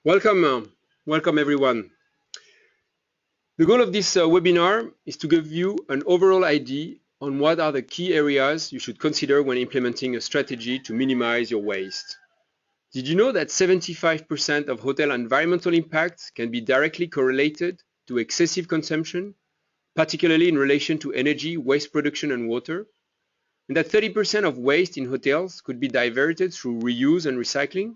Welcome everyone. The goal of this webinar is to give you an overall idea on what are the key areas you should consider when implementing a strategy to minimize your waste. Did you know that 75% of hotel environmental impacts can be directly correlated to excessive consumption, particularly in relation to energy, waste production and water? And that 30% of waste in hotels could be diverted through reuse and recycling?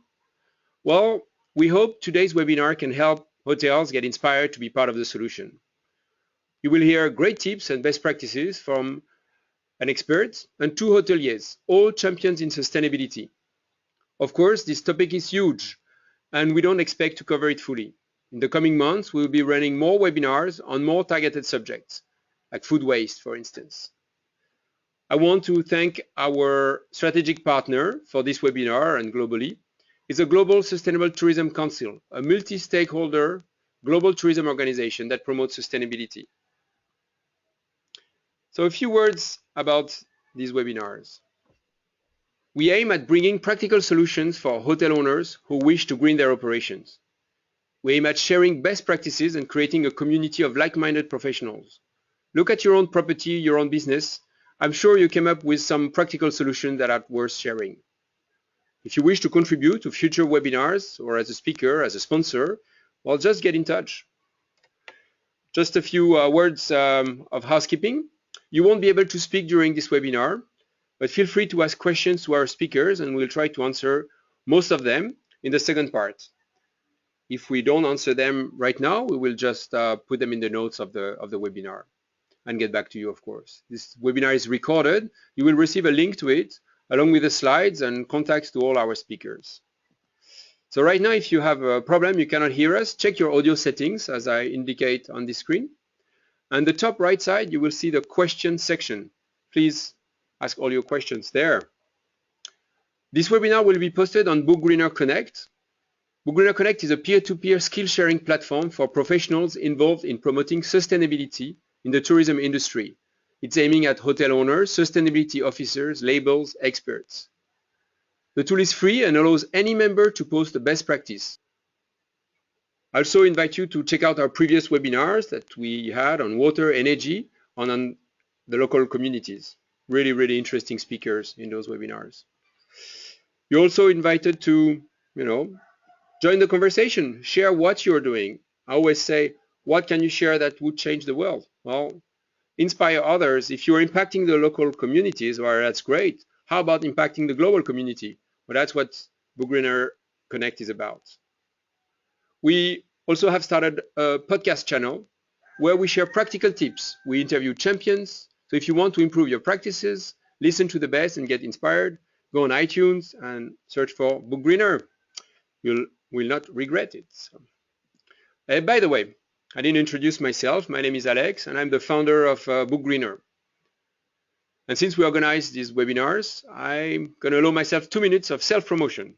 Well, we hope today's webinar can help hotels get inspired to be part of the solution. You will hear great tips and best practices from an expert and two hoteliers, all champions in sustainability. Of course, this topic is huge, and we don't expect to cover it fully. In the coming months, we will be running more webinars on more targeted subjects, like food waste, for instance. I want to thank our strategic partner for this webinar and globally. It's a Global Sustainable Tourism Council, a multi-stakeholder global tourism organization that promotes sustainability. So a few words about these webinars. We aim at bringing practical solutions for hotel owners who wish to green their operations. We aim at sharing best practices and creating a community of like-minded professionals. Look at your own property, your own business. I'm sure you came up with some practical solutions that are worth sharing. If you wish to contribute to future webinars or as a speaker, as a sponsor, well, just get in touch. Just a few words of housekeeping. You won't be able to speak during this webinar, but feel free to ask questions to our speakers and we'll try to answer most of them in the second part. If we don't answer them right now, we will just put them in the notes of the webinar and get back to you, of course. This webinar is recorded. You will receive a link to it along with the slides and contacts to all our speakers. So right now, if you have a problem, you cannot hear us, check your audio settings as I indicate on the screen. On the top right side, you will see the question section. Please ask all your questions there. This webinar will be posted on Book Greener Connect. Book Greener Connect is a peer-to-peer skill sharing platform for professionals involved in promoting sustainability in the tourism industry. It's aiming at hotel owners, sustainability officers, labels, experts. The tool is free and allows any member to post the best practice. I also invite you to check out our previous webinars that we had on water, energy, and on the local communities. Really interesting speakers in those webinars. You're also invited to, join the conversation, share what you're doing. I always say, what can you share that would change the world? Well, inspire others. If you're impacting the local communities, well, that's great. How about impacting the global community? Well, that's what Book Greener Connect is about. We also have started a podcast channel where we share practical tips. We interview champions. So if you want to improve your practices, listen to the best and get inspired, go on iTunes and search for Book Greener. You will not regret it. By the way, I didn't introduce myself. My name is Alex, and I'm the founder of Book Greener. And since we organize these webinars, I'm going to allow myself 2 minutes of self-promotion.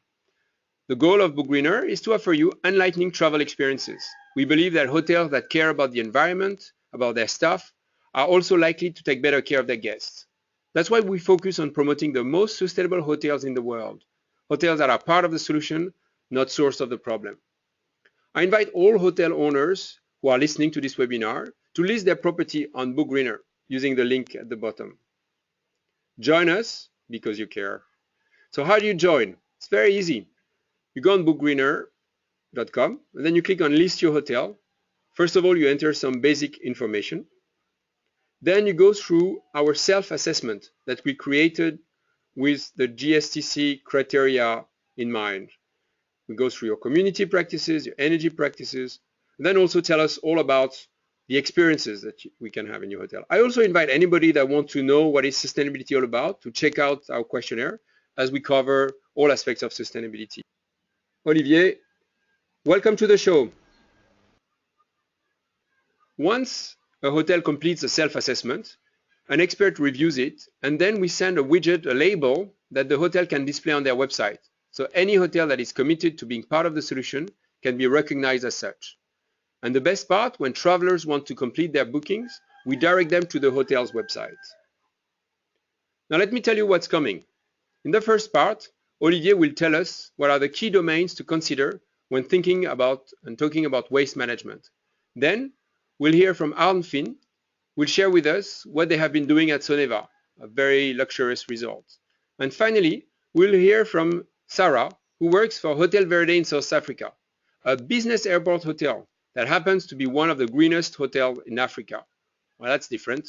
The goal of Book Greener is to offer you enlightening travel experiences. We believe that hotels that care about the environment, about their staff, are also likely to take better care of their guests. That's why we focus on promoting the most sustainable hotels in the world. Hotels that are part of the solution, not source of the problem. I invite all hotel owners who are listening to this webinar to list their property on Book Greener using the link at the bottom. Join us because you care. So how do you join? It's very easy. You go on bookgreener.com and then you click on list your hotel. First of all, you enter some basic information. Then you go through our self-assessment that we created with the GSTC criteria in mind. We go through your community practices, your energy practices, and then also tell us all about the experiences that we can have in your hotel. I also invite anybody that wants to know what is sustainability all about to check out our questionnaire as we cover all aspects of sustainability. Olivier, welcome to the show. Once a hotel completes a self-assessment, an expert reviews it, and then we send a widget, a label that the hotel can display on their website. So any hotel that is committed to being part of the solution can be recognized as such. And the best part, when travelers want to complete their bookings, we direct them to the hotel's website. Now let me tell you what's coming. In the first part, Olivier will tell us what are the key domains to consider when thinking about and talking about waste management. Then we'll hear from Arnfinn, who will share with us what they have been doing at Soneva, a very luxurious resort. And finally, we'll hear from Sarah, who works for Hotel Verde in South Africa, a business airport hotel that happens to be one of the greenest hotels in Africa. Well, that's different.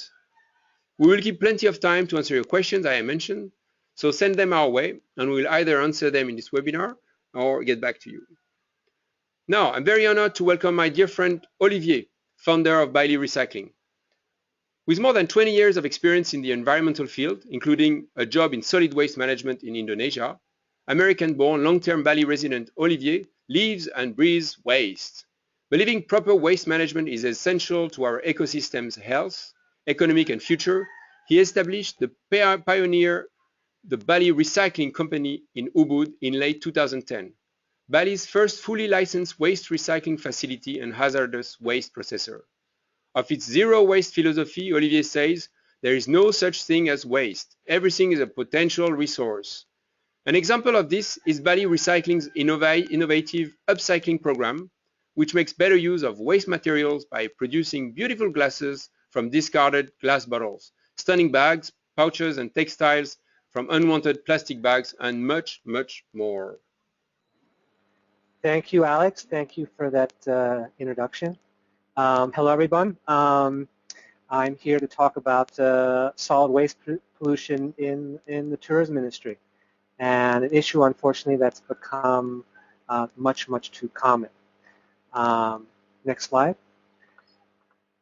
We will keep plenty of time to answer your questions I mentioned, so send them our way and we'll either answer them in this webinar or get back to you. Now, I'm very honored to welcome my dear friend Olivier, founder of Bali Recycling. With more than 20 years of experience in the environmental field, including a job in solid waste management in Indonesia, American-born long-term Bali resident Olivier lives and breathes waste. Believing proper waste management is essential to our ecosystem's health, economic and future, he established the Bali Recycling Company in Ubud in late 2010, Bali's first fully licensed waste recycling facility and hazardous waste processor. Of its zero waste philosophy, Olivier says, there is no such thing as waste. Everything is a potential resource. An example of this is Bali Recycling's innovative upcycling program, which makes better use of waste materials by producing beautiful glasses from discarded glass bottles, stunning bags, pouches, and textiles from unwanted plastic bags, and much, much more. Thank you, Alex. Thank you for that introduction. Hello, everyone. I'm here to talk about solid waste pollution in the tourism industry, and an issue, unfortunately, that's become much too common. Next slide.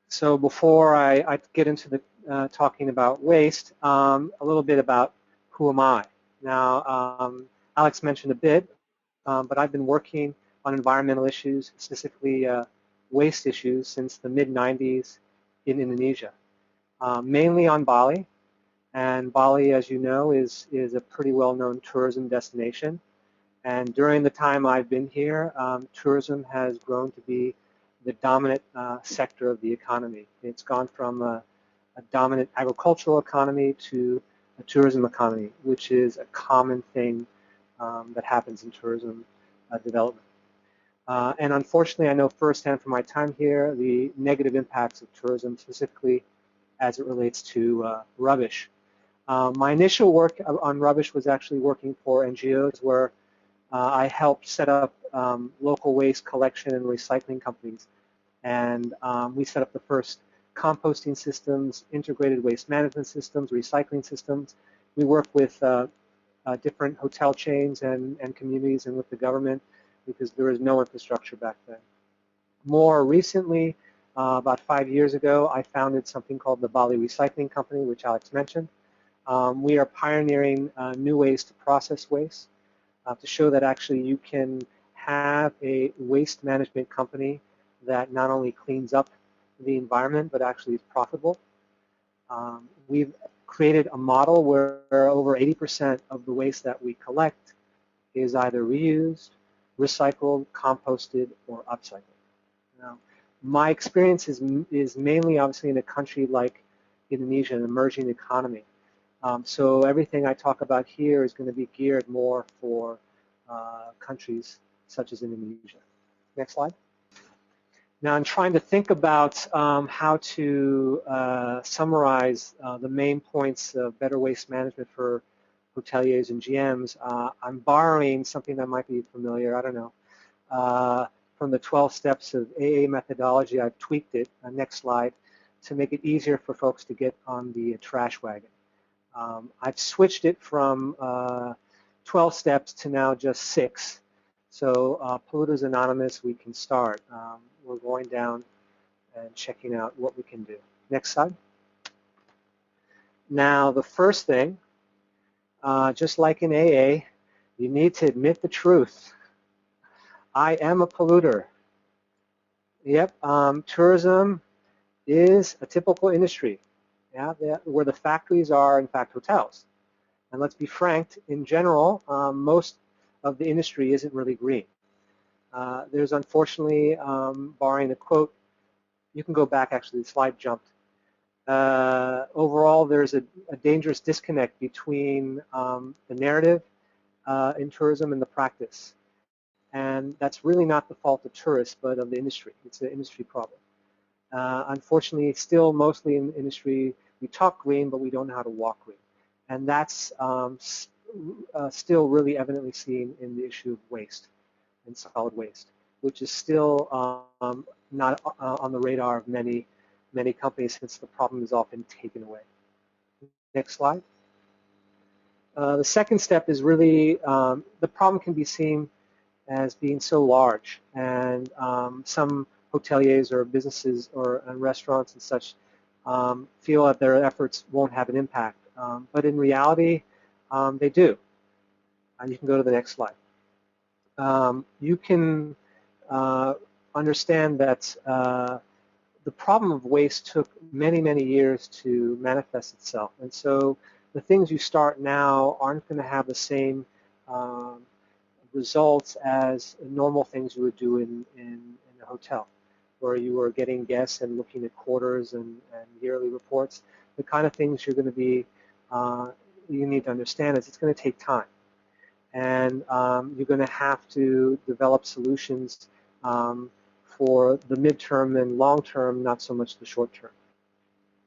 So before I get into the talking about waste, a little bit about who am I. Now, Alex mentioned a bit, but I've been working on environmental issues, specifically waste issues, since the mid-90s in Indonesia, mainly on Bali. And Bali, as you know, is a pretty well-known tourism destination. And during the time I've been here, tourism has grown to be the dominant sector of the economy. It's gone from a dominant agricultural economy to a tourism economy, which is a common thing that happens in tourism development. And unfortunately, I know firsthand from my time here the negative impacts of tourism, specifically as it relates to rubbish. My initial work on rubbish was actually working for NGOs where I helped set up local waste collection and recycling companies. And we set up the first composting systems, integrated waste management systems, recycling systems. We work with different hotel chains and communities and with the government because there was no infrastructure back then. More recently, about 5 years ago, I founded something called the Bali Recycling Company, which Alex mentioned. We are pioneering new ways to process waste to show that actually you can have a waste management company that not only cleans up the environment but actually is profitable. We've created a model where over 80% of the waste that we collect is either reused, recycled, composted, or upcycled. Now, my experience is mainly obviously in a country like Indonesia, an emerging economy. So everything I talk about here is going to be geared more for countries such as Indonesia. Next slide. Now I'm trying to think about how to summarize the main points of better waste management for hoteliers and GMs. I'm borrowing something that might be familiar, I don't know, from the 12 steps of AA methodology. I've tweaked it, next slide, to make it easier for folks to get on the trash wagon. I've switched it from 12 steps to now just 6. So Polluters Anonymous, we can start. We're going down and checking out what we can do. Next slide. Now the first thing, just like in AA, you need to admit the truth. I am a polluter. Yep, tourism is a typical industry, yeah, where the factories are in fact hotels. And let's be frank, in general, most of the industry isn't really green. There's unfortunately, barring a quote, you can go back actually, the slide jumped. Overall, there's a dangerous disconnect between the narrative in tourism and the practice. And and that's really not the fault of tourists, but of the industry. It's an industry problem. Unfortunately, still mostly in the industry, we talk green, but we don't know how to walk green. And that's still really evidently seen in the issue of waste and solid waste, which is still not on the radar of many companies since the problem is often taken away. Next slide. The second step is really the problem can be seen as being so large, and some hoteliers or businesses or restaurants and such feel that their efforts won't have an impact, but in reality they do. And you can go to the next slide. You can understand that the problem of waste took many years to manifest itself, and so the things you start now aren't going to have the same results as normal things you would do in a hotel, where you were getting guests and looking at quarters and yearly reports. The kind of things you're going to be, you need to understand is it's going to take time. And you're going to have to develop solutions for the midterm and long term, not so much the short term.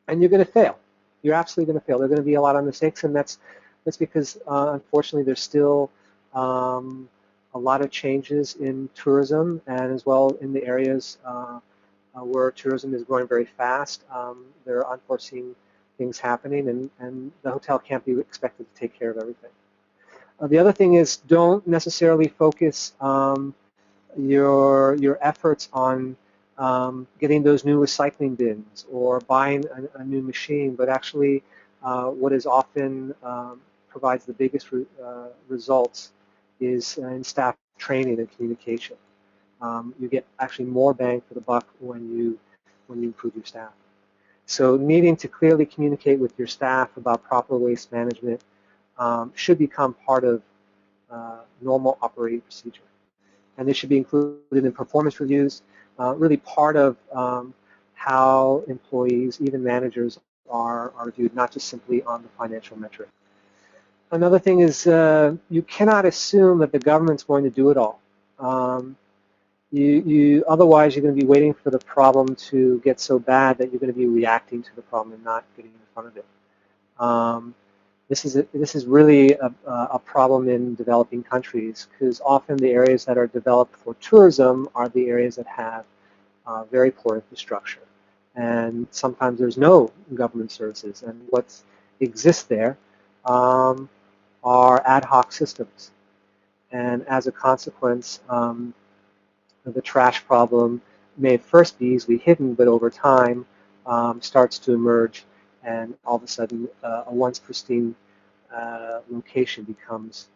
And you're going to fail. You're absolutely going to fail. There are going to be a lot of mistakes, and that's because, unfortunately, there's still a lot of changes in tourism, and as well in the areas where tourism is growing very fast. There are unforeseen things happening, and the hotel can't be expected to take care of everything. The other thing is, don't necessarily focus your efforts on getting those new recycling bins or buying a new machine, but actually what is often provides the biggest results is in staff training and communication. You get actually more bang for the buck when you improve your staff. So needing to clearly communicate with your staff about proper waste management should become part of normal operating procedure. And this should be included in performance reviews, really part of how employees, even managers, are viewed, not just simply on the financial metric. Another thing is you cannot assume that the government's going to do it all. Otherwise, you're going to be waiting for the problem to get so bad that you're going to be reacting to the problem and not getting in front of it. This is really a problem in developing countries, because often the areas that are developed for tourism are the areas that have very poor infrastructure. And sometimes there's no government services, and what exists there are ad hoc systems. And as a consequence, the trash problem may at first be easily hidden, but over time starts to emerge, and all of a sudden a once pristine location becomes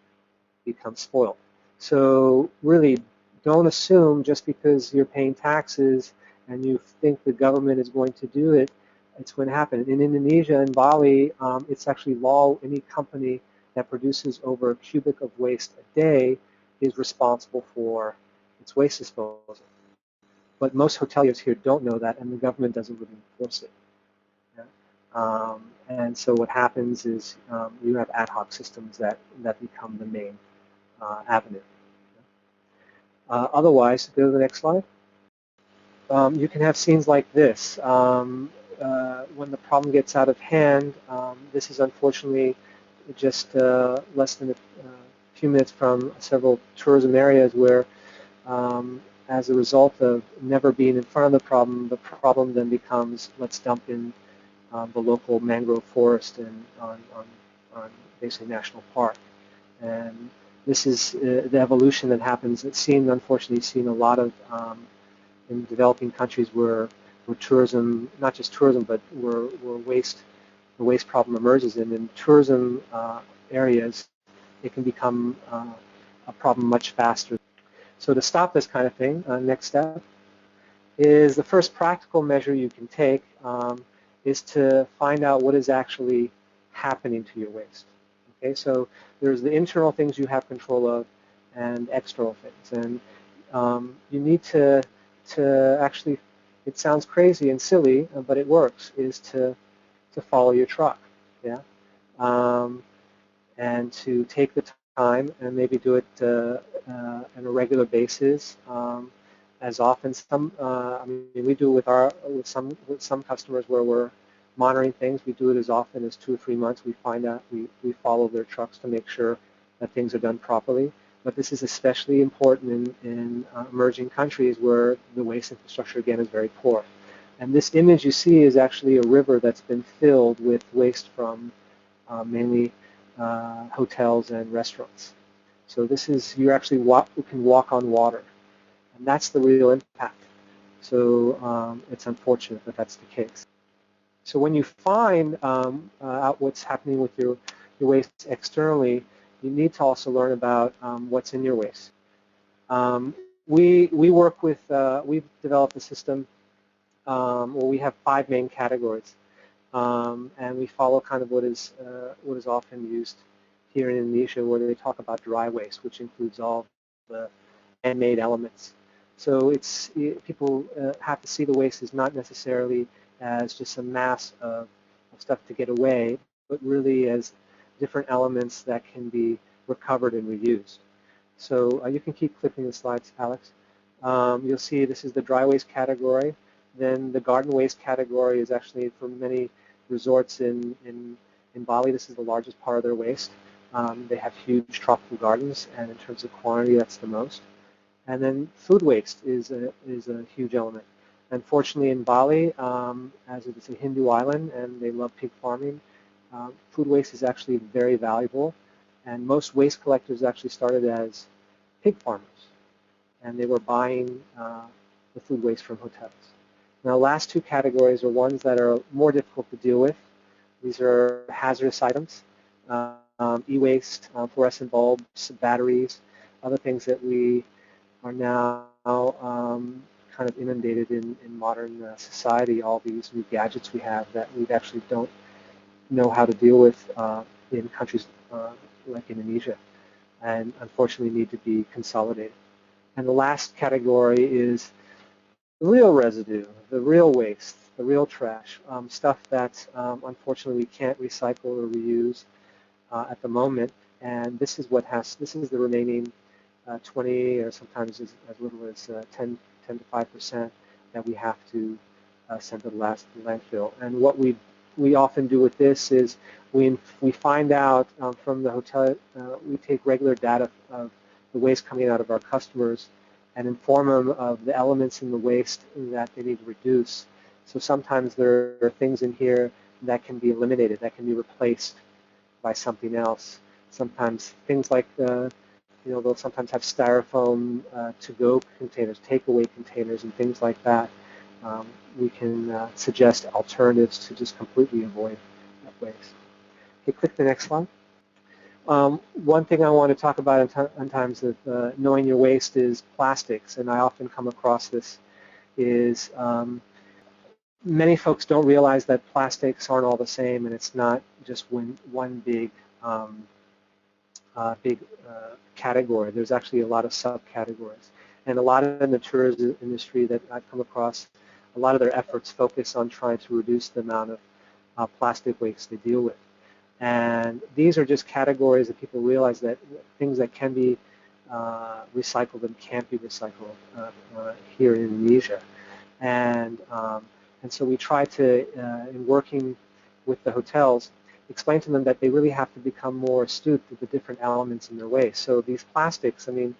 spoiled. So really, don't assume just because you're paying taxes and you think the government is going to do it, it's going to happen. In Indonesia and Bali, it's actually law. Any company that produces over a cubic of waste a day is responsible for its waste disposal. But most hoteliers here don't know that, and the government doesn't really enforce it. Yeah? And so what happens is you have ad hoc systems that become the main avenue. Otherwise, go to the next slide. You can have scenes like this. When the problem gets out of hand, this is unfortunately just less than a few minutes from several tourism areas where, as a result of never being in front of the problem then becomes, let's dump in the local mangrove forest and on basically national park. And this is the evolution that happens. It's unfortunately seen a lot of in developing countries where tourism, not just tourism, but where the waste problem emerges in tourism areas, it can become a problem much faster. So to stop this kind of thing, next step is the first practical measure you can take is to find out what is actually happening to your waste. Okay, so there's the internal things you have control of and external things, and you need to actually, it sounds crazy and silly, but it works, is to follow your truck, yeah, and to take the time and maybe do it on a regular basis. As often, I mean, we do it with some customers where we're monitoring things. We do it as often as 2 or 3 months. We find out we follow their trucks to make sure that things are done properly. But this is especially important in emerging countries where the waste infrastructure again is very poor. And this image you see is actually a river that's been filled with waste from mainly hotels and restaurants. So this is, you can walk on water. And that's the real impact. So it's unfortunate that that's the case. So when you find out what's happening with your waste externally, you need to also learn about what's in your waste. We work with, we've developed a system where we have 5 main categories. And we follow kind of what is often used here in Indonesia, where they talk about dry waste, which includes all the man-made elements. So people have to see the waste as not necessarily as just a mass of stuff to get away, but really as different elements that can be recovered and reused. So you can keep clicking the slides, Alex. You'll see this is the dry waste category. Then the garden waste category is actually for many resorts in Bali. This is the largest part of their waste. They have huge tropical gardens, and in terms of quantity, that's the most. And then food waste is a huge element. Unfortunately, in Bali, as it's a Hindu island and they love pig farming, food waste is actually very valuable. And most waste collectors actually started as pig farmers, and they were buying the food waste from hotels. Now, the last 2 categories are ones that are more difficult to deal with. These are hazardous items, e-waste, fluorescent bulbs, batteries, other things that we are now kind of inundated in modern society, all these new gadgets we have that we actually don't know how to deal with in countries like Indonesia, and unfortunately need to be consolidated. And the last category is the real residue, the real waste, the real trash, stuff that unfortunately we can't recycle or reuse at the moment. And this is the remaining 20 or sometimes as little as 10 to 5% that we have to send to the landfill. And what we often do with this is we find out from the hotel, we take regular data of the waste coming out of our customers and inform them of the elements in the waste that they need to reduce. So sometimes there are things in here that can be eliminated, that can be replaced by something else. Sometimes things like, they'll sometimes have styrofoam to-go containers, takeaway containers, and things like that. We can suggest alternatives to just completely avoid that waste. Okay, click the next slide. One thing I want to talk about in times of knowing your waste is plastics, and I often come across this, is many folks don't realize that plastics aren't all the same, and it's not just one big category. There's actually a lot of subcategories. And a lot in the tourism industry that I've come across, a lot of their efforts focus on trying to reduce the amount of plastic waste they deal with. And these are just categories that people realize that things that can be recycled and can't be recycled here in Indonesia. And so we try to, in working with the hotels, explain to them that they really have to become more astute to the different elements in their waste. So these plastics, I mean,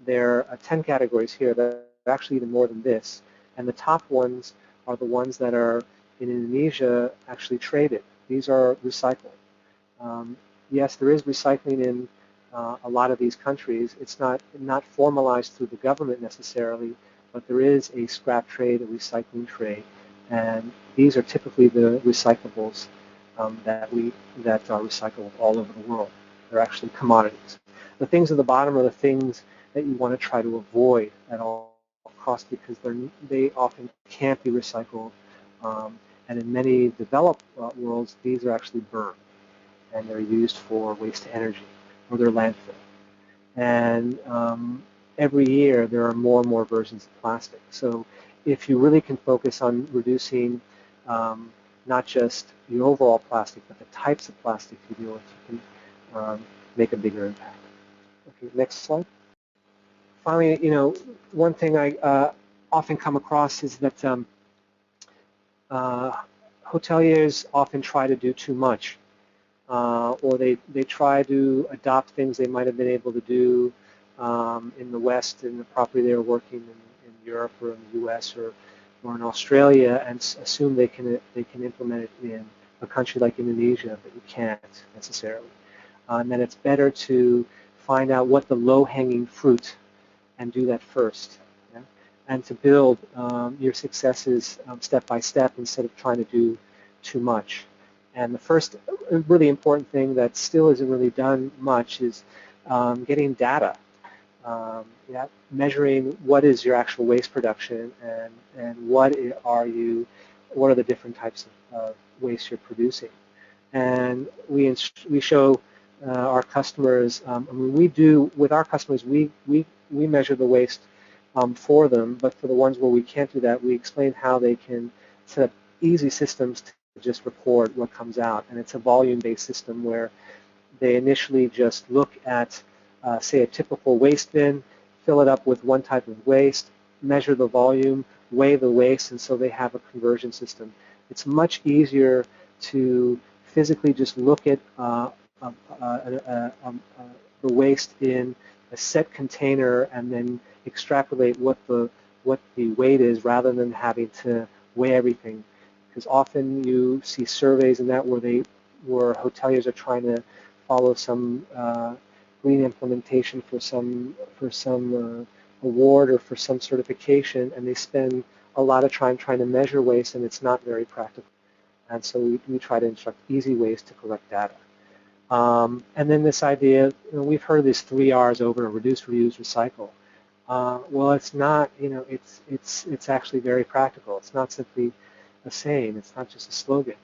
there are 10 categories here. There are actually even more than this. And the top ones are the ones that are in Indonesia actually traded. These are recycled. Yes, there is recycling in a lot of these countries. It's not formalized through the government necessarily, but there is a scrap trade, a recycling trade. And these are typically the recyclables that are recycled all over the world. They're actually commodities. The things at the bottom are the things that you want to try to avoid at all costs because they often can't be recycled. And in many developed worlds, these are actually burned, and they're used for waste energy or they're landfill. And every year, there are more and more versions of plastic. So if you really can focus on reducing not just the overall plastic, but the types of plastic you deal with, you can make a bigger impact. Okay, next slide. Finally, one thing I often come across is that hoteliers often try to do too much, or they try to adopt things they might have been able to do in the West, in the property they were working in Europe or in the U.S. or in Australia, and assume they can implement it in a country like Indonesia, but you can't necessarily. And then it's better to find out what the low-hanging fruit and do that first, yeah? And to build your successes step by step instead of trying to do too much. And the first really important thing that still isn't really done much is getting data, yeah? Measuring what is your actual waste production and what are the different types of waste you're producing. And we show our customers, with our customers, we measure the waste for them, but for the ones where we can't do that, we explain how they can set up easy systems to just record what comes out. And it's a volume-based system where they initially just look at, say, a typical waste bin, fill it up with one type of waste, measure the volume, weigh the waste, and so they have a conversion system. It's much easier to physically just look at the waste in a set container and then extrapolate what the weight is rather than having to weigh everything. Because often you see surveys in that where hoteliers are trying to follow some green implementation for some award or for some certification, and they spend a lot of time trying to measure waste, and it's not very practical. And so we try to instruct easy ways to collect data. And then this idea, we've heard this 3 R's over: reduce, reuse, recycle. Well, it's not, it's actually very practical. It's not simply a saying. It's not just a slogan.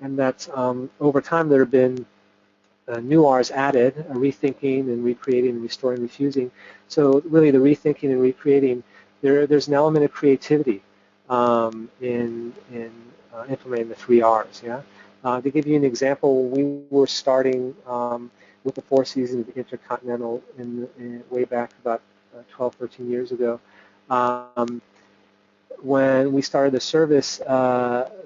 And that over time there have been new R's added, rethinking and recreating and restoring, refusing. So really the rethinking and recreating, there's an element of creativity in implementing the 3 R's. Yeah. To give you an example, we were starting with the Four Seasons Intercontinental way back about 12, 13 years ago. When we started the service,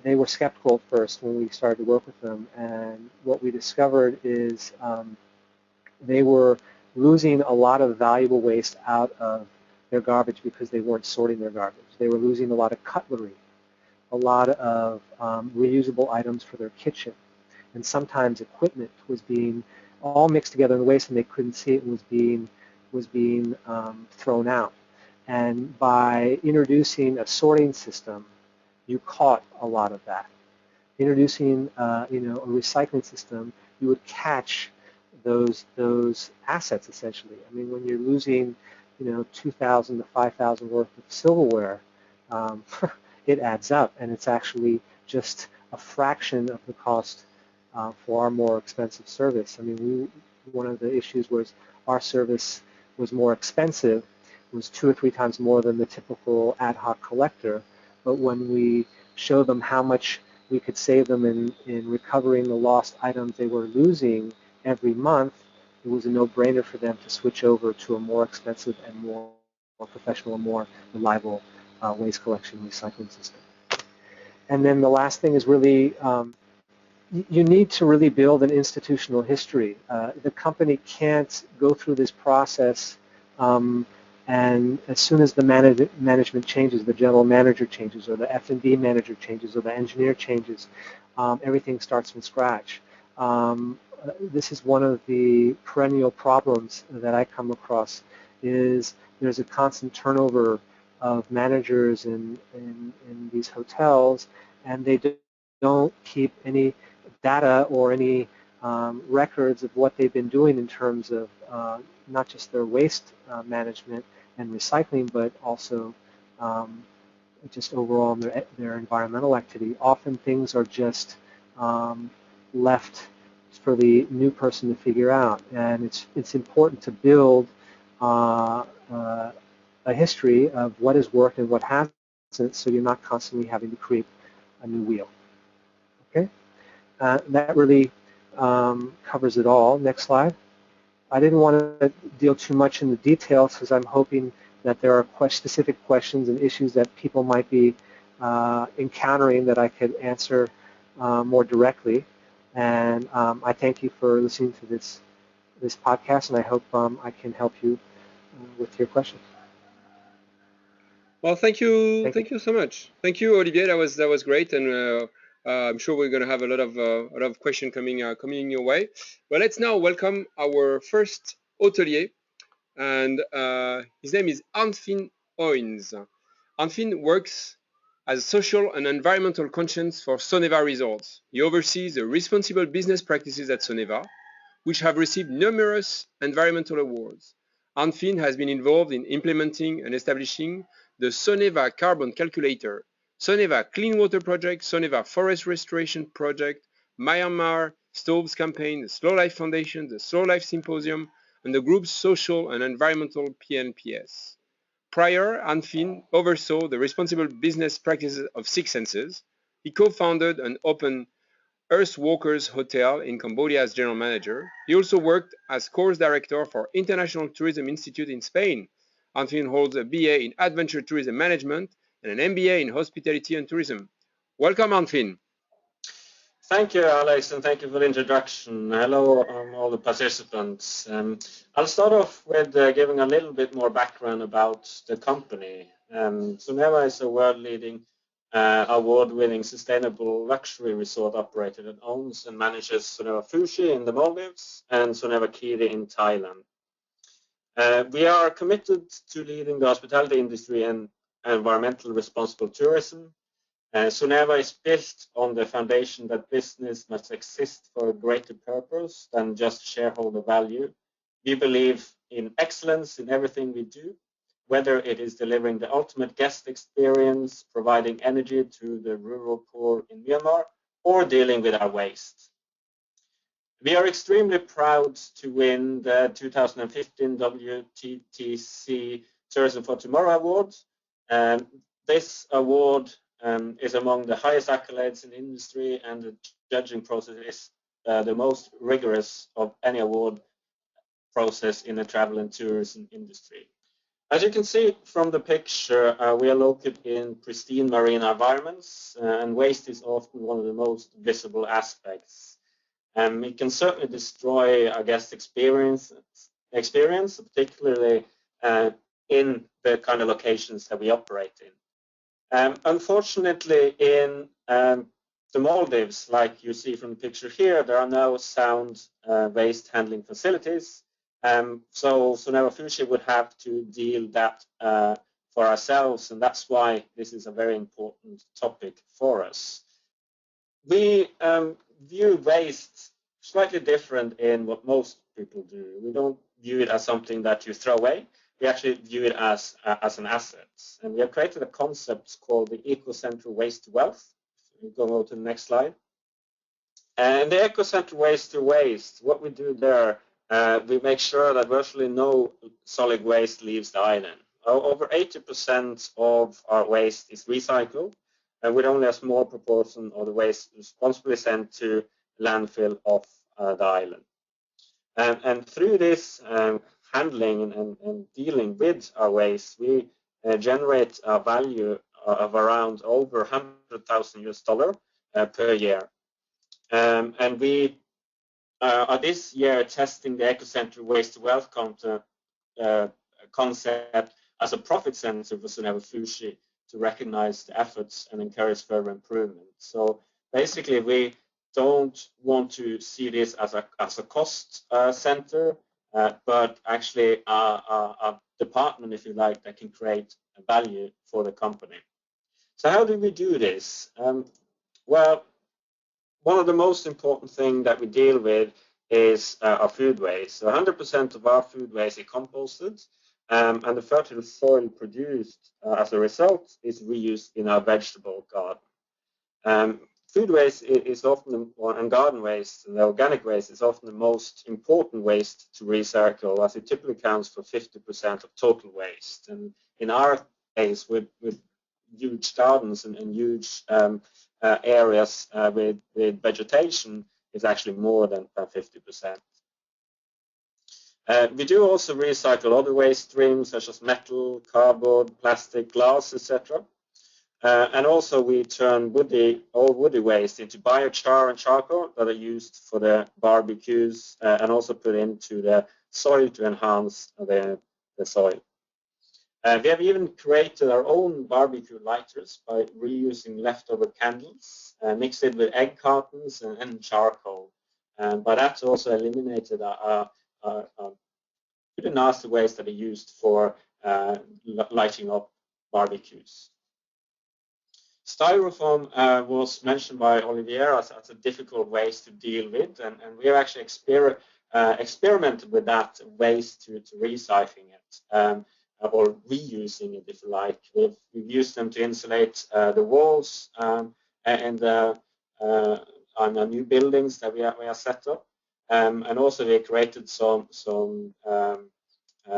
they were skeptical at first when we started to work with them, and what we discovered is they were losing a lot of valuable waste out of their garbage because they weren't sorting their garbage. They were losing a lot of cutlery, a lot of reusable items for their kitchen, and sometimes equipment was being all mixed together in waste and they couldn't see it and was being thrown out. And by introducing a sorting system, you caught a lot of that. Introducing a recycling system, you would catch those assets essentially. I mean, when you're losing 2,000 to 5,000 worth of silverware, it adds up, and it's actually just a fraction of the cost for our more expensive service. I mean, one of the issues was our service was more expensive, was 2 or 3 times more than the typical ad hoc collector, but when we showed them how much we could save them in recovering the lost items they were losing every month, it was a no-brainer for them to switch over to a more expensive and more professional and more reliable waste collection recycling system. And then the last thing is really, you need to really build an institutional history. The company can't go through this process and as soon as the management changes, the general manager changes, or the F&B manager changes, or the engineer changes, everything starts from scratch. This is one of the perennial problems that I come across, is there's a constant turnover of managers in these hotels, and they don't keep any data or any records of what they've been doing in terms of not just their waste management and recycling, but also just overall their environmental activity. Often things are just left for the new person to figure out, and it's important to build a history of what has worked and what hasn't, so you're not constantly having to create a new wheel. Okay, that really covers it all. Next slide. I didn't want to deal too much in the details because I'm hoping that there are specific questions and issues that people might be encountering that I could answer more directly. And I thank you for listening to this podcast, and I hope I can help you with your questions. Well, thank you so much. Thank you, Olivier. That was great, and I'm sure we're going to have a lot of questions coming your way. Well, let's now welcome our first hotelier, and his name is Arnfinn Oines. Arnfinn works as social and environmental conscience for Soneva Resorts. He oversees the responsible business practices at Soneva, which have received numerous environmental awards. Arnfinn has been involved in implementing and establishing the Soneva Carbon Calculator, Soneva Clean Water Project, Soneva Forest Restoration Project, Myanmar Stoves Campaign, the Slow Life Foundation, the Slow Life Symposium, and the group's social and environmental PNPS. Prior, Arnfinn oversaw the responsible business practices of Six Senses. He co-founded and opened Earthwalkers Hotel in Cambodia as general manager. He also worked as course director for International Tourism Institute in Spain. Arnfinn holds a BA in Adventure Tourism Management and an MBA in Hospitality and Tourism. Welcome, Arnfinn. Thank you, Alex, and thank you for the introduction. Hello, all the participants. I'll start off with giving a little bit more background about the company. Soneva is a world-leading, award-winning sustainable luxury resort operator that owns and manages Soneva Fuji in the Maldives and Soneva Kiri in Thailand. We are committed to leading the hospitality industry and environmental responsible tourism. Soneva is built on the foundation that business must exist for a greater purpose than just shareholder value. We believe in excellence in everything we do, whether it is delivering the ultimate guest experience, providing energy to the rural poor in Myanmar, or dealing with our waste. We are extremely proud to win the 2015 WTTC Tourism for Tomorrow Award. This award is among the highest accolades in the industry, and the judging process is the most rigorous of any award process in the travel and tourism industry. As you can see from the picture, we are located in pristine marine environments, and waste is often one of the most visible aspects. It can certainly destroy our guest experience, particularly in the kind of locations that we operate in. Unfortunately, in the Maldives, like you see from the picture here, there are no sound waste handling facilities. So Soneva Fuji would have to deal that for ourselves, and that's why this is a very important topic for us. We view waste slightly different in what most people do. We don't view it as something that you throw away. We actually view it as an asset. And we have created a concept called the eco-central waste to wealth. We go to the next slide. And the eco-central waste to waste, what we do there, we make sure that virtually no solid waste leaves the island. Over 80% of our waste is recycled, with only a small proportion of the waste responsibly sent to landfill off the island. And through this handling and dealing with our waste, we generate a value of around over $100,000 per year. And we are this year testing the eco-central waste to wealth concept as a profit center for Soneva Fuji to recognize the efforts and encourage further improvement. So basically, we don't want to see this as a cost center, but actually a department, if you like, that can create a value for the company. So how do we do this? Well, one of the most important things that we deal with is our food waste. So 100% of our food waste is composted, and the fertile soil produced as a result is reused in our vegetable garden. Food waste is often, and garden waste, and the organic waste is often the most important waste to recycle, as it typically accounts for 50% of total waste. And in our case, with huge gardens and huge areas with vegetation, is actually more than 50%. We do also recycle other waste streams such as metal, cardboard, plastic, glass, etc. And also we turn old woody waste into biochar and charcoal that are used for the barbecues and also put into the soil to enhance the soil. We have even created our own barbecue lighters by reusing leftover candles, mixed it with egg cartons and charcoal. But that's also eliminated our pretty nasty waste that are used for lighting up barbecues. Styrofoam was mentioned by Olivier as a difficult waste to deal with, and we have actually experimented with that waste to recycling it. Or reusing it, if you like. We've used them to insulate the walls and on the new buildings that we are set up. And also we created some like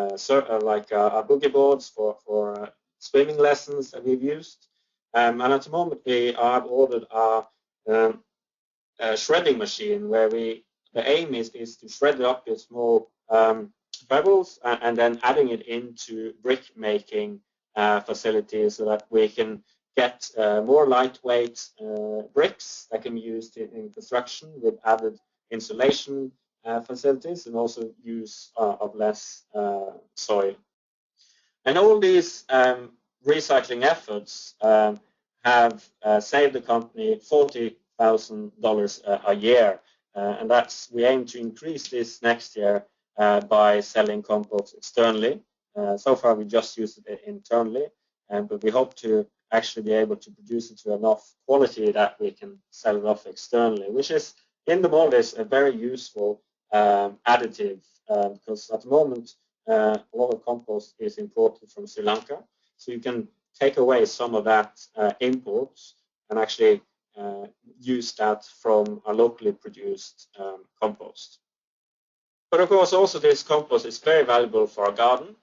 boogie boards for swimming lessons that we've used. And at the moment we have ordered a shredding machine where the aim is to shred it up in small pebbles and then adding it into brick making facilities so that we can get more lightweight bricks that can be used in construction with added insulation facilities and also use of less soil. And all these recycling efforts have saved the company $40,000 a year. And we aim to increase this next year by selling compost externally. So far, we just used it internally, but we hope to actually be able to produce it to enough quality that we can sell it off externally, which is, in the mold, is a very useful additive because at the moment, a lot of compost is imported from Sri Lanka. So you can take away some of that imports and actually use that from a locally produced compost. But of course, also this compost is very valuable for our garden.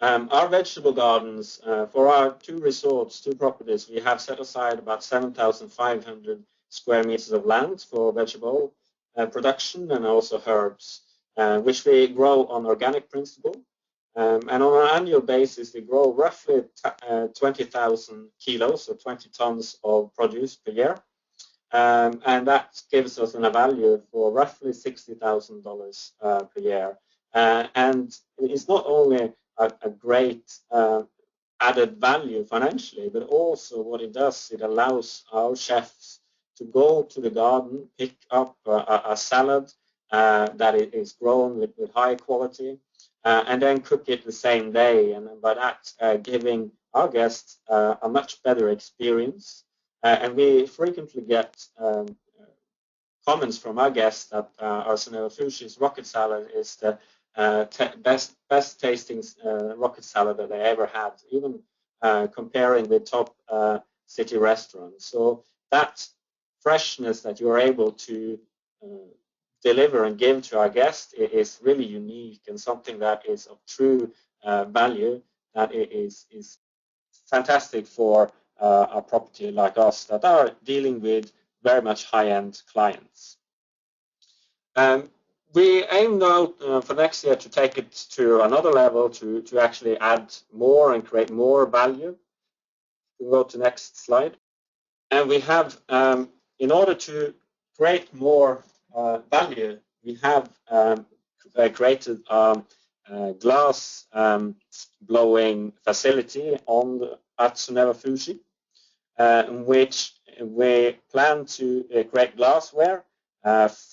Our vegetable gardens, for our two resorts, two properties, we have set aside about 7,500 square meters of land for vegetable production and also herbs, which we grow on organic principle. And on an annual basis, we grow roughly 20,000 kilos, so 20 tons of produce per year. And that gives us a value for roughly $60,000 per year. And it's not only a great added value financially, but also what it does, it allows our chefs to go to the garden, pick up a salad that is grown with high quality, and then cook it the same day. And by that, giving our guests a much better experience. And we frequently get comments from our guests that our Soneva Sushi's rocket salad is the best tasting rocket salad that they ever had, even comparing with top city restaurants. So that freshness that you're able to deliver and give to our guests is really unique and something that is of true value, that is fantastic for a property like us that are dealing with very much high-end clients. We aim now for next year to take it to another level, to actually add more and create more value. We'll go to the next slide. And we have, in order to create more value, we have created a glass blowing facility at Soneva Fuji, in which we plan to create glassware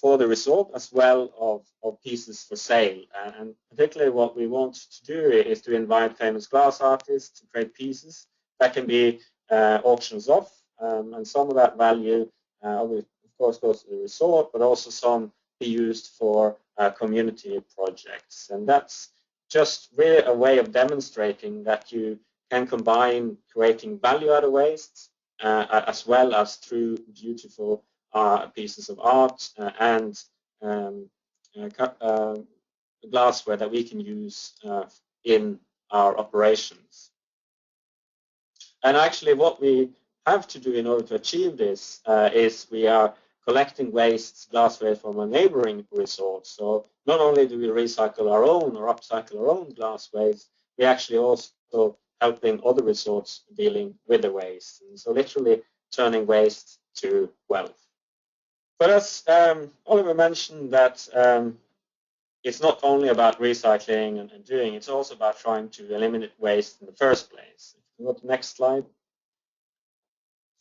for the resort as well of pieces for sale. And particularly what we want to do is to invite famous glass artists to create pieces that can be auctions off, and some of that value of course goes to the resort, but also some be used for community projects. And that's just really a way of demonstrating that you can combine creating value out of waste as well as through beautiful pieces of art and glassware that we can use in our operations. And actually what we have to do in order to achieve this is we are collecting waste glassware from a neighboring resort. So not only do we recycle our own or upcycle our own glass waste, we actually also helping other resorts dealing with the waste. And so literally turning waste to wealth. But as Oliver mentioned, that it's not only about recycling and doing, it's also about trying to eliminate waste in the first place. If you go to the next slide.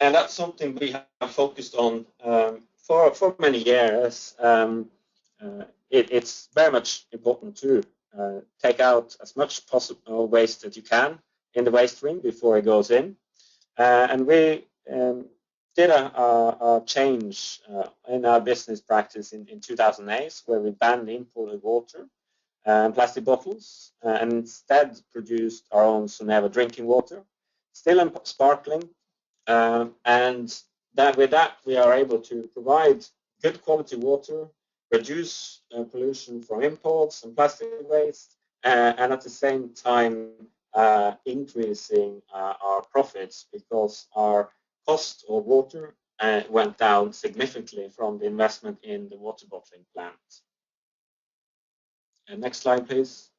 And that's something we have focused on for many years. It's very much important to take out as much possible waste that you can in the waste stream before it goes in. And we did a change in our business practice in 2008, where we banned imported water and plastic bottles, and instead produced our own Soneva drinking water, still sparkling. And with that, we are able to provide good quality water, reduce pollution from imports and plastic waste, and at the same time increasing our profits, because our cost of water went down significantly from the investment in the water bottling plant. And next slide, please.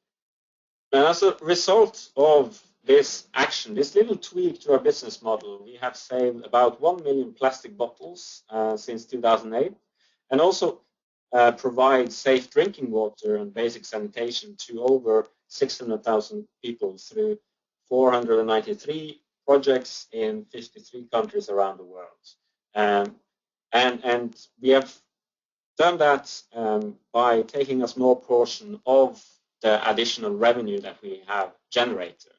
And as a result of this action, this little tweak to our business model, we have saved about 1 million plastic bottles since 2008, and also provide safe drinking water and basic sanitation to over 600,000 people through 493 projects in 53 countries around the world. And we have done that by taking a small portion of the additional revenue that we have generated.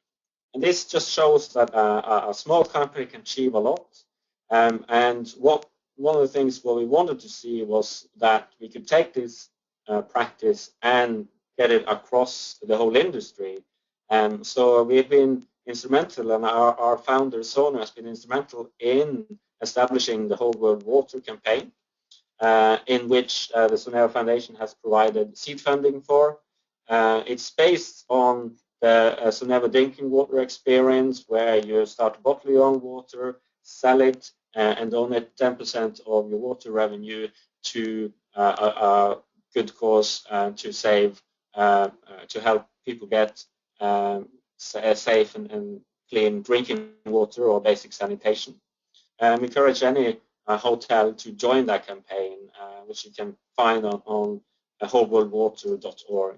And this just shows that a small company can achieve a lot. And one of the things what we wanted to see was that we could take this practice and get it across the whole industry. So we've been instrumental, and our founder, Sona, has been instrumental in establishing the Whole World Water campaign, in which the Soneva Foundation has provided seed funding for. It's based on the Soneva drinking water experience, where you start to bottle your own water, sell it, and donate 10% of your water revenue to a good cause to save, to help people get safe and clean drinking water or basic sanitation. We encourage any hotel to join that campaign, which you can find on wholeworldwater.org.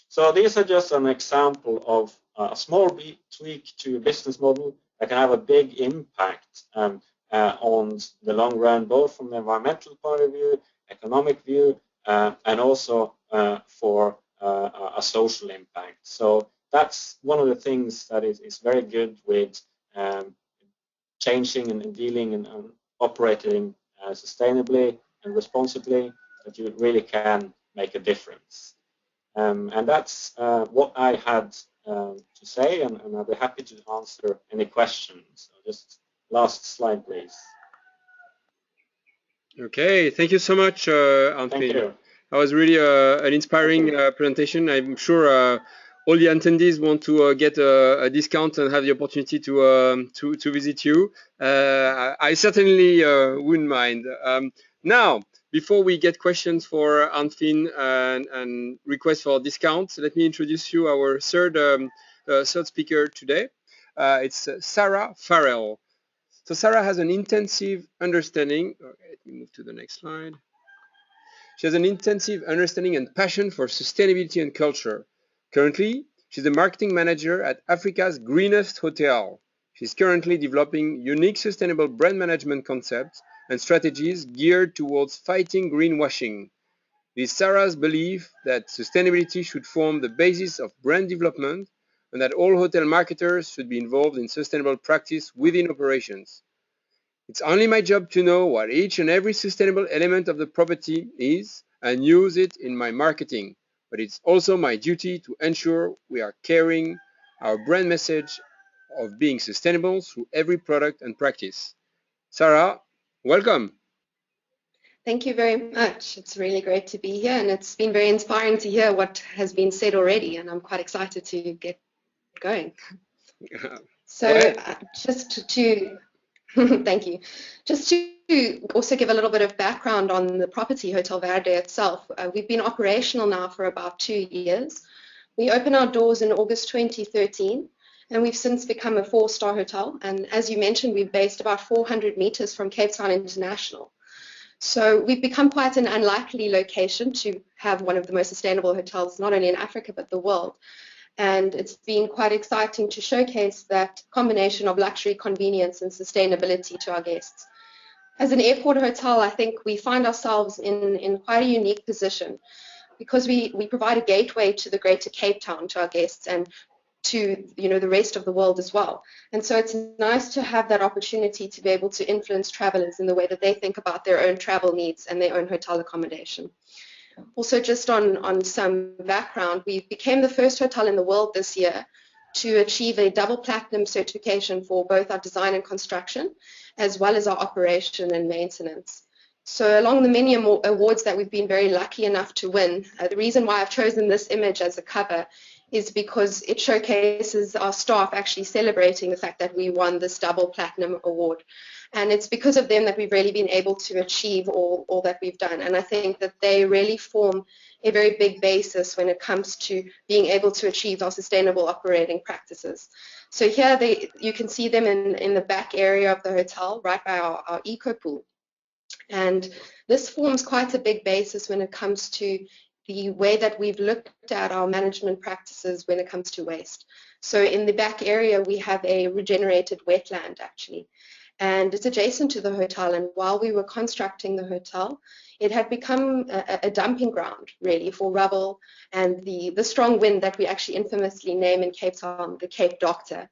So these are just an example of a small tweak to a business model that can have a big impact on the long run, both from the environmental point of view, economic view, and also for a social impact. So that's one of the things that is very good with changing and dealing and operating sustainably and responsibly, that you really can make a difference. And that's what I had to say, and I'll be happy to answer any questions. So just last slide, please. Okay, thank you so much, Arnfinn. Thank you. That was really an inspiring presentation. I'm sure all the attendees want to get a discount and have the opportunity to visit you. I certainly wouldn't mind. Now, before we get questions for Arnfinn and requests for discounts, let me introduce you our third speaker today. It's Sarah Farrell. So Sarah has an intensive understanding. Let me move to the next slide. She has an intensive understanding and passion for sustainability and culture. Currently, she's the marketing manager at Africa's greenest hotel. She's currently developing unique sustainable brand management concepts and strategies geared towards fighting greenwashing. It is Sarah's belief that sustainability should form the basis of brand development, and that all hotel marketers should be involved in sustainable practice within operations. It's only my job to know what each and every sustainable element of the property is and use it in my marketing, but it's also my duty to ensure we are carrying our brand message of being sustainable through every product and practice. Sarah, welcome. Thank you very much. It's really great to be here, and it's been very inspiring to hear what has been said already, and I'm quite excited to get going. So just to thank you. Just to to also give a little bit of background on the property, Hotel Verde itself, we've been operational now for about 2 years. We opened our doors in August 2013, and we've since become a 4-star hotel. And as you mentioned, we're based about 400 meters from Cape Town International. So we've become quite an unlikely location to have one of the most sustainable hotels, not only in Africa, but the world. And it's been quite exciting to showcase that combination of luxury, convenience, and sustainability to our guests. As an airport hotel, I think we find ourselves in quite a unique position because we provide a gateway to the greater Cape Town to our guests and to the rest of the world as well. And so it's nice to have that opportunity to be able to influence travelers in the way that they think about their own travel needs and their own hotel accommodation. Also, just on some background, we became the first hotel in the world this year to achieve a double platinum certification for both our design and construction, as well as our operation and maintenance. So along the many awards that we've been very lucky enough to win, the reason why I've chosen this image as a cover is because it showcases our staff actually celebrating the fact that we won this double platinum award. And it's because of them that we've really been able to achieve all that we've done. And I think that they really form a very big basis when it comes to being able to achieve our sustainable operating practices. So here you can see them in the back area of the hotel, right by our eco pool. And this forms quite a big basis when it comes to the way that we've looked at our management practices when it comes to waste. So in the back area, we have a regenerated wetland, actually. And it's adjacent to the hotel. And while we were constructing the hotel, it had become a dumping ground, really, for rubble and the strong wind that we actually infamously name in Cape Town the Cape Doctor.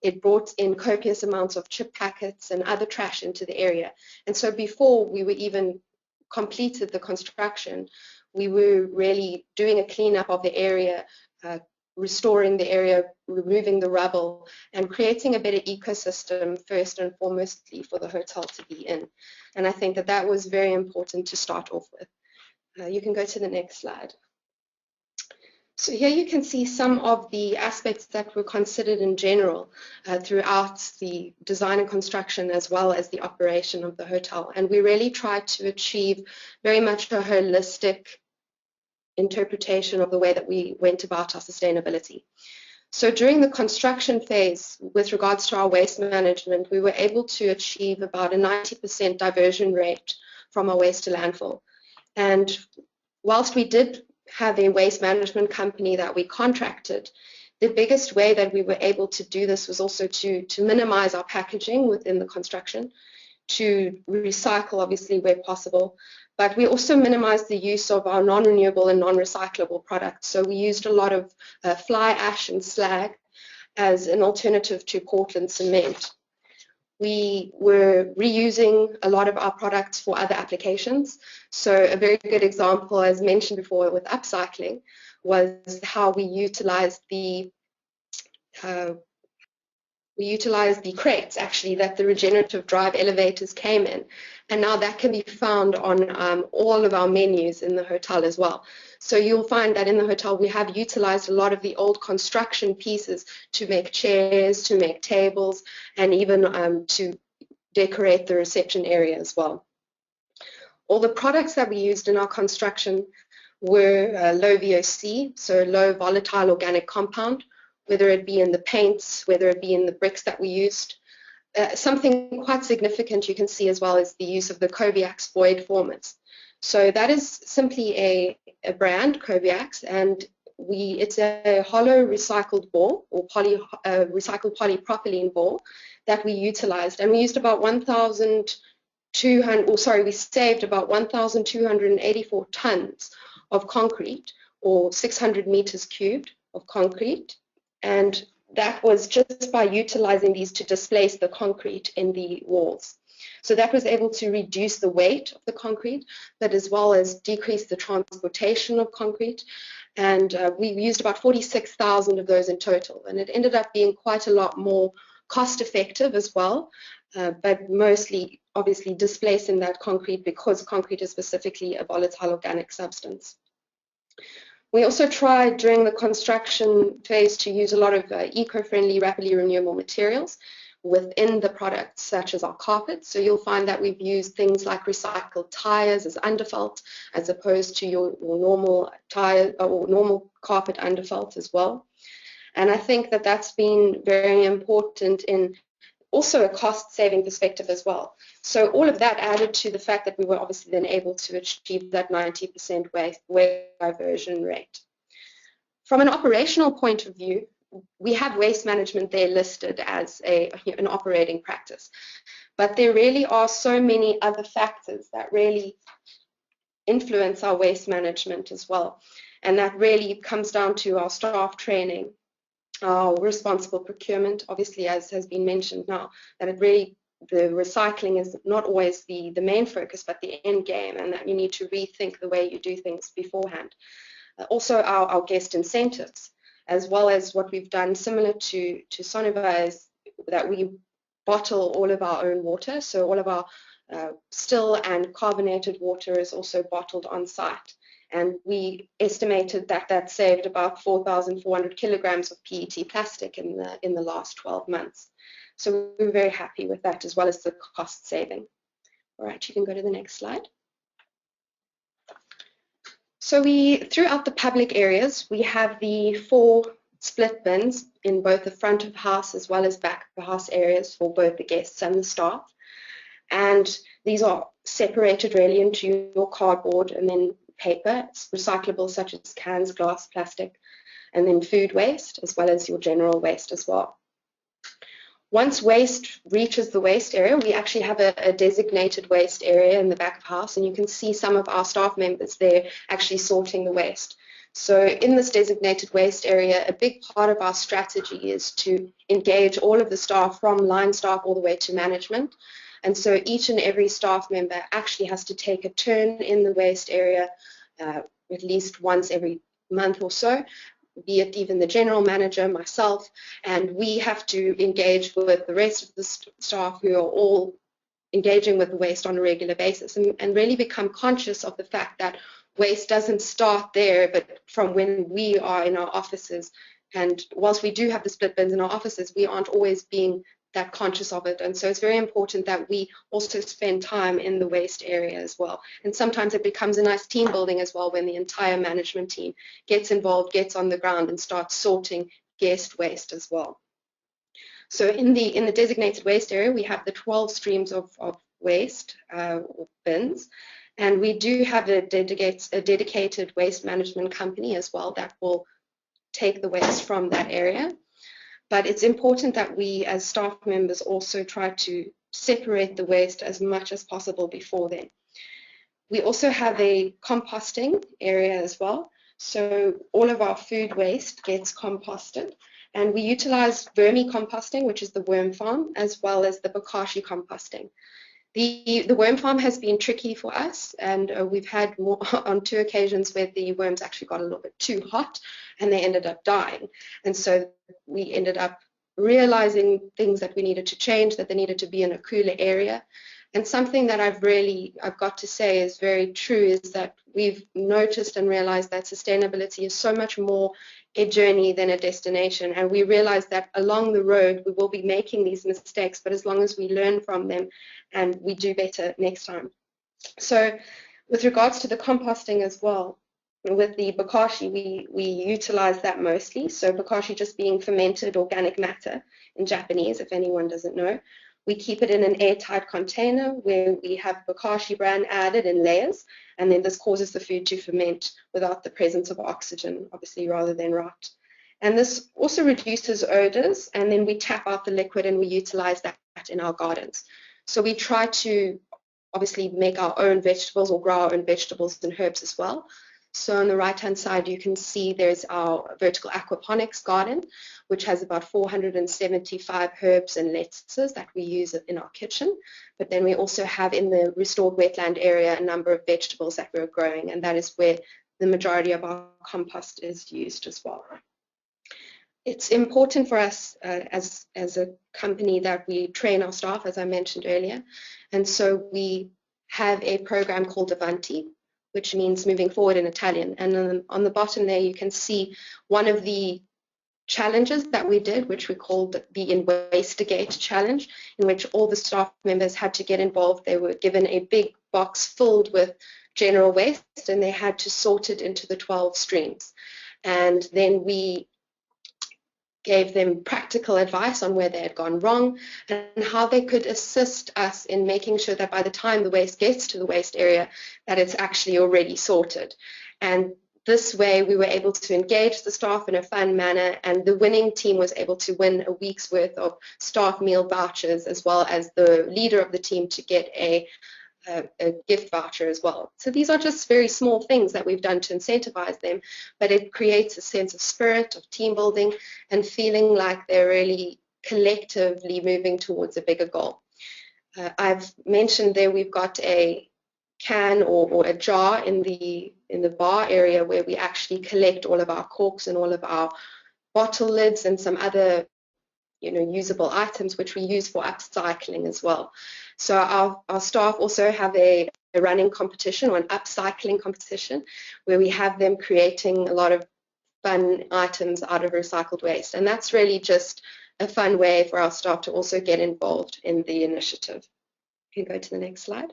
It brought in copious amounts of chip packets and other trash into the area. And so before we were even completed the construction, we were really doing a cleanup of the area, restoring the area, removing the rubble, and creating a better ecosystem first and foremostly for the hotel to be in. And I think that was very important to start off with. You can go to the next slide. So here you can see some of the aspects that were considered in general throughout the design and construction as well as the operation of the hotel. And we really tried to achieve very much a holistic interpretation of the way that we went about our sustainability. So during the construction phase, with regards to our waste management, we were able to achieve about a 90% diversion rate from our waste to landfill. And whilst we did have a waste management company that we contracted, the biggest way that we were able to do this was also to minimize our packaging within the construction, to recycle obviously where possible, but we also minimized the use of our non-renewable and non-recyclable products. So we used a lot of fly ash and slag as an alternative to Portland cement. We were reusing a lot of our products for other applications. So a very good example, as mentioned before with upcycling, was how we utilized the crates actually that the regenerative drive elevators came in. And now that can be found on all of our menus in the hotel as well. So you'll find that in the hotel we have utilized a lot of the old construction pieces to make chairs, to make tables, and even to decorate the reception area as well. All the products that we used in our construction were low VOC, so low volatile organic compound, whether it be in the paints, whether it be in the bricks that we used. Something quite significant you can see as well is the use of the Koviax void formers. So that is simply a brand, Koviax, and it's a hollow recycled ball or recycled polypropylene ball that we utilized, and we used about 1,200, we saved about 1,284 tons of concrete, or 600 meters cubed of concrete, and that was just by utilizing these to displace the concrete in the walls. So that was able to reduce the weight of the concrete, but as well as decrease the transportation of concrete. And we used about 46,000 of those in total. And it ended up being quite a lot more cost effective as well, but mostly obviously displacing that concrete because concrete is specifically a volatile organic substance. We also tried during the construction phase to use a lot of eco-friendly, rapidly renewable materials. within the products, such as our carpets. So you'll find that we've used things like recycled tires as underfelt, as opposed to your normal tire or normal carpet underfelt as well. And I think that that's been very important in also a cost-saving perspective as well. So all of that added to the fact that we were obviously then able to achieve that 90% waste diversion rate. From an operational point of view, we have waste management there listed as an operating practice. But there really are so many other factors that really influence our waste management as well. And that really comes down to our staff training, our responsible procurement, obviously, as has been mentioned now, that it really, the recycling is not always the main focus, but the end game, and that you need to rethink the way you do things beforehand. Also, our guest incentives, as well as what we've done similar to Soneva, is that we bottle all of our own water. So all of our still and carbonated water is also bottled on site. And we estimated that that saved about 4,400 kilograms of PET plastic in the last 12 months. So we're very happy with that, as well as the cost saving. All right, you can go to the next slide. So throughout the public areas, we have the 4 split bins in both the front of house as well as back of the house areas for both the guests and the staff. And these are separated really into your cardboard and then paper. It's recyclable, such as cans, glass, plastic, and then food waste, as well as your general waste as well. Once waste reaches the waste area, we actually have a designated waste area in the back of house, and you can see some of our staff members there actually sorting the waste. So in this designated waste area, a big part of our strategy is to engage all of the staff, from line staff all the way to management. And so each and every staff member actually has to take a turn in the waste area at least once every month or so, be it even the general manager, myself, and we have to engage with the rest of the staff who are all engaging with the waste on a regular basis, and really become conscious of the fact that waste doesn't start there, but from when we are in our offices. And whilst we do have the split bins in our offices, we aren't always being that conscious of it. And so it's very important that we also spend time in the waste area as well. And sometimes it becomes a nice team building as well when the entire management team gets involved, gets on the ground and starts sorting guest waste as well. So in the designated waste area, we have the 12 streams of waste bins. And we do have a dedicated waste management company as well that will take the waste from that area. But it's important that we as staff members also try to separate the waste as much as possible before then. We also have a composting area as well. So all of our food waste gets composted, and we utilize vermicomposting, which is the worm farm, as well as the bokashi composting. The worm farm has been tricky for us, and we've had on 2 occasions where the worms actually got a little bit too hot and they ended up dying. And so we ended up realizing things that we needed to change, that they needed to be in a cooler area. And something that I've got to say is very true is that we've noticed and realized that sustainability is so much more a journey than a destination. And we realize that along the road, we will be making these mistakes, but as long as we learn from them and we do better next time. So with regards to the composting as well, with the bokashi, we utilize that mostly. So bokashi just being fermented organic matter in Japanese, if anyone doesn't know. We keep it in an airtight container where we have bokashi bran added in layers, and then this causes the food to ferment without the presence of oxygen, obviously, rather than rot. And this also reduces odors, and then we tap out the liquid and we utilize that in our gardens. So we try to obviously make our own vegetables or grow our own vegetables and herbs as well. So on the right-hand side, you can see there's our vertical aquaponics garden, which has about 475 herbs and lettuces that we use in our kitchen. But then we also have in the restored wetland area a number of vegetables that we're growing, and that is where the majority of our compost is used as well. It's important for us as a company that we train our staff, as I mentioned earlier. And so we have a program called Avanti, which means moving forward in Italian. And on the bottom there, you can see one of the challenges that we did, which we called the Investigate Challenge, in which all the staff members had to get involved. They were given a big box filled with general waste, and they had to sort it into the 12 streams. And then we gave them practical advice on where they had gone wrong and how they could assist us in making sure that by the time the waste gets to the waste area, that it's actually already sorted. And this way we were able to engage the staff in a fun manner, and the winning team was able to win a week's worth of staff meal vouchers, as well as the leader of the team to get a gift voucher as well. So these are just very small things that we've done to incentivize them, but it creates a sense of spirit, of team building, and feeling like they're really collectively moving towards a bigger goal. I've mentioned there we've got a can or a jar in the bar area where we actually collect all of our corks and all of our bottle lids and some other usable items which we use for upcycling as well. So our staff also have a running competition or an upcycling competition where we have them creating a lot of fun items out of recycled waste, and that's really just a fun way for our staff to also get involved in the initiative. You can go to the next slide.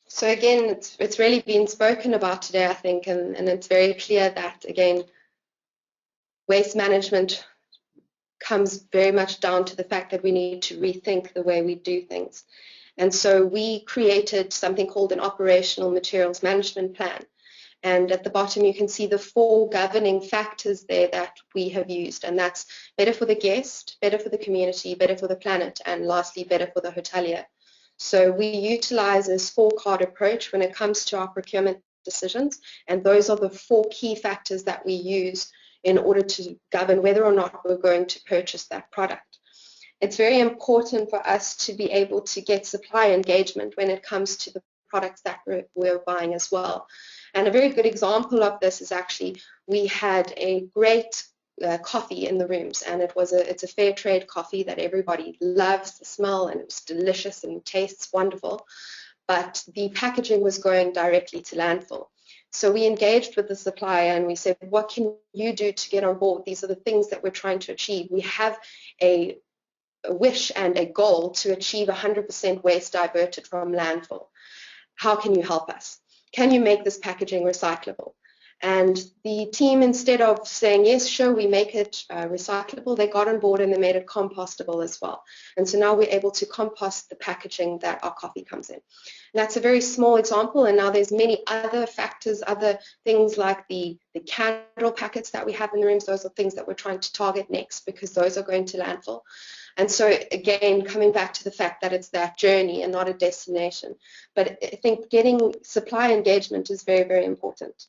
So again, it's really been spoken about today, I think, and it's very clear that, again, waste management comes very much down to the fact that we need to rethink the way we do things. And so we created something called an operational materials management plan. And at the bottom you can see the 4 governing factors there that we have used, and that's better for the guest, better for the community, better for the planet, and lastly, better for the hotelier. So we utilize a scorecard approach when it comes to our procurement decisions, and those are the 4 key factors that we use in order to govern whether or not we're going to purchase that product. It's very important for us to be able to get supplier engagement when it comes to the products that we're buying as well. And a very good example of this is actually we had a great coffee in the rooms, and it's a fair trade coffee that everybody loves the smell, and it was delicious and tastes wonderful, but the packaging was going directly to landfill. So we engaged with the supplier and we said, what can you do to get on board? These are the things that we're trying to achieve. We have a wish and a goal to achieve 100% waste diverted from landfill. How can you help us? Can you make this packaging recyclable? And the team, instead of saying, yes, sure, we make it recyclable, they got on board and they made it compostable as well. And so now we're able to compost the packaging that our coffee comes in. And that's a very small example, and now there's many other factors, other things like the candle packets that we have in the rooms. Those are things that we're trying to target next because those are going to landfill. And so again, coming back to the fact that it's that journey and not a destination. But I think getting supply engagement is very, very important.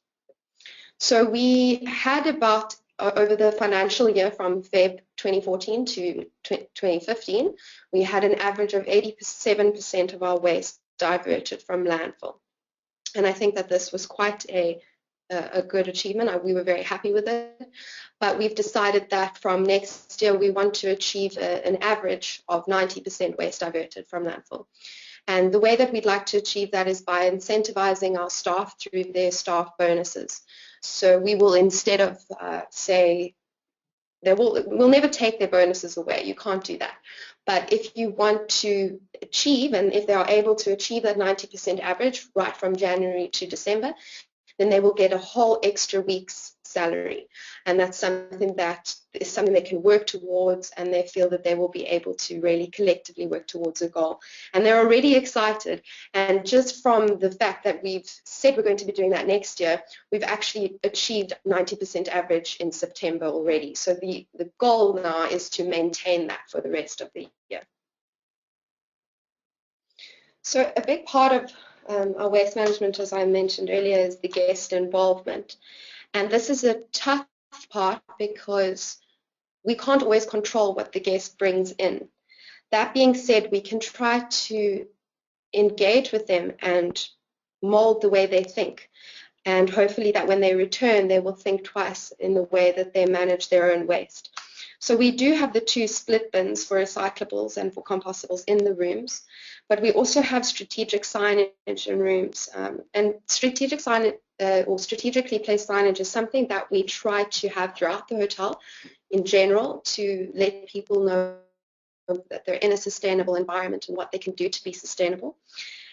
So we had about, over the financial year from Feb 2014 to 2015, we had an average of 87% of our waste diverted from landfill. And I think that this was quite a good achievement. We were very happy with it. But we've decided that from next year we want to achieve an average of 90% waste diverted from landfill. And the way that we'd like to achieve that is by incentivizing our staff through their staff bonuses. So we will, instead of say, we'll never take their bonuses away. You can't do that. But if you want to achieve, and if they are able to achieve that 90% average right from January to December, then they will get a whole extra week's salary. And that's something that is something they can work towards, and they feel that they will be able to really collectively work towards a goal. And they're already excited. And just from the fact that we've said we're going to be doing that next year, we've actually achieved 90% average in September already. So the goal now is to maintain that for the rest of the year. So a big part of our waste management, as I mentioned earlier, is the guest involvement. And this is a tough part because we can't always control what the guest brings in. That being said, we can try to engage with them and mold the way they think. And hopefully that when they return, they will think twice in the way that they manage their own waste. So we do have the 2 split bins for recyclables and for compostables in the rooms, but we also have strategic signage in rooms. And strategic signage or strategically placed signage is something that we try to have throughout the hotel in general to let people know that they're in a sustainable environment and what they can do to be sustainable.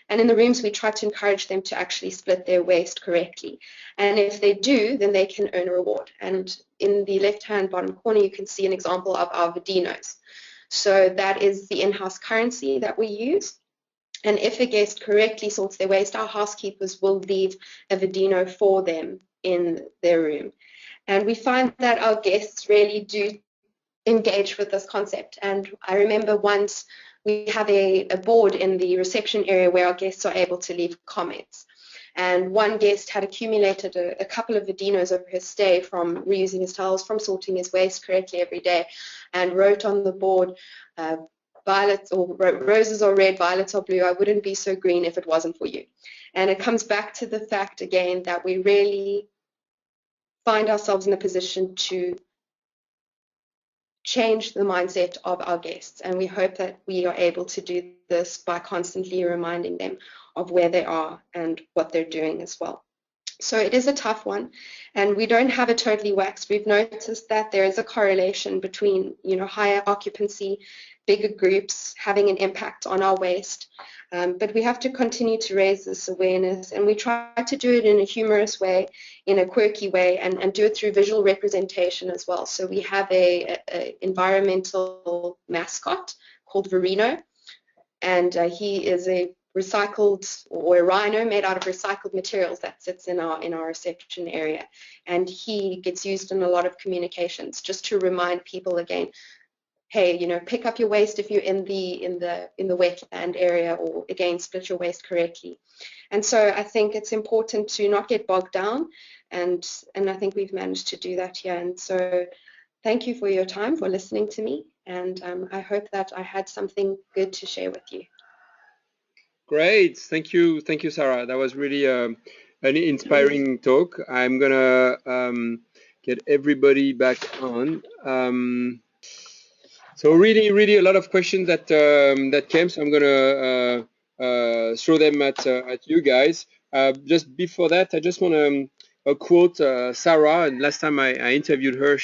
And in the rooms, we try to encourage them to actually split their waste correctly. And if they do, then they can earn a reward. And in the left-hand bottom corner, you can see an example of our Vedinos. So that is the in-house currency that we use. And if a guest correctly sorts their waste, our housekeepers will leave a Vedino for them in their room. And we find that our guests really do engage with this concept. And I remember once we have a board in the reception area where our guests are able to leave comments. And one guest had accumulated a couple of Vedinos over his stay from reusing his towels, from sorting his waste correctly every day, and wrote on the board, violets or roses are red, violets are blue, I wouldn't be so green if it wasn't for you. And it comes back to the fact again that we really find ourselves in a position to change the mindset of our guests, and we hope that we are able to do this by constantly reminding them of where they are and what they're doing as well. So it is a tough one, and we don't have it totally waxed. We've noticed that there is a correlation between, higher occupancy, bigger groups having an impact on our waste. But we have to continue to raise this awareness, and we try to do it in a humorous way, in a quirky way, and do it through visual representation as well. So we have a environmental mascot called Verino, and he is a recycled or a rhino made out of recycled materials that sits in our reception area, and he gets used in a lot of communications just to remind people again, hey, pick up your waste if you're in the wetland area, or again, split your waste correctly. And so I think it's important to not get bogged down, and I think we've managed to do that here. And so thank you for your time, for listening to me, and I hope that I had something good to share with you. Great, thank you, Sarah. That was really an inspiring talk. I'm gonna get everybody back on. So really a lot of questions that came. So I'm gonna throw them at you guys. Just before that, I just want to quote Sarah. And last time I interviewed her,